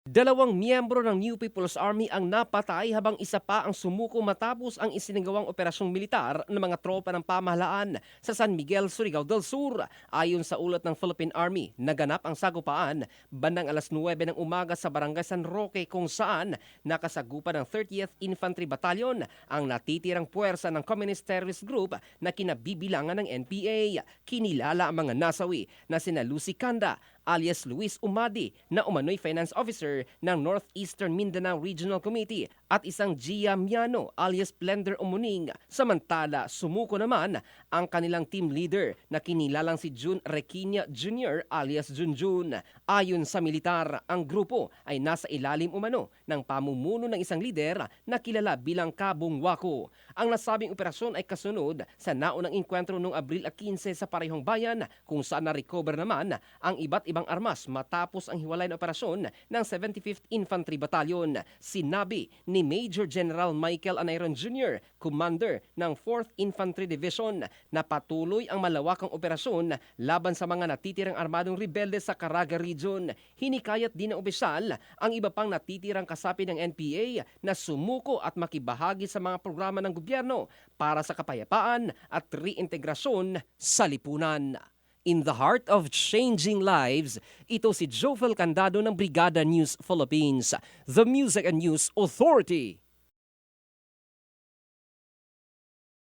Dalawang miyembro ng New People's Army ang napatay habang isa pa ang sumuko matapos ang isinagawang operasyong militar ng mga tropa ng pamahalaan sa San Miguel, Surigao del Sur. Ayon sa ulat ng Philippine Army, naganap ang sagupaan bandang alas 9 ng umaga sa Barangay San Roque kung saan nakasagupan ng 30th Infantry Battalion ang natitirang puwersa ng Communist Terrorist Group na kinabibilangan ng NPA. Kinilala ang mga nasawi na sina Lucy Kanda alias Luis Umadi na umano'y finance officer ng Northeastern Mindanao Regional Committee at isang Gia Miano alias Blender Umuning. Samantala, sumuko naman ang kanilang team leader na kinilalang si Jun Requina Jr. alias Junjun. Ayon sa militar, ang grupo ay nasa ilalim umano ng pamumuno ng isang lider na kilala bilang Kabong Wako. Ang nasabing operasyon ay kasunod sa naunang engkwentro noong Abril 15 sa parehong bayan kung saan na-recover naman ang iba't ibang armas matapos ang hiwalay na operasyon ng 75th Infantry Battalion. Sinabi ni Major General Michael Anayron Jr., Commander ng 4th Infantry Division, na patuloy ang malawakang operasyon laban sa mga natitirang armadong rebelde sa Caraga Region. Hinikayat din ng opisyal ang iba pang natitirang kasapi ng NPA na sumuko at makibahagi sa mga programa ng gobyerno para sa kapayapaan at reintegrasyon sa lipunan. In the heart of changing lives, ito si Jovel Candado ng Brigada News Philippines, the Music and News Authority.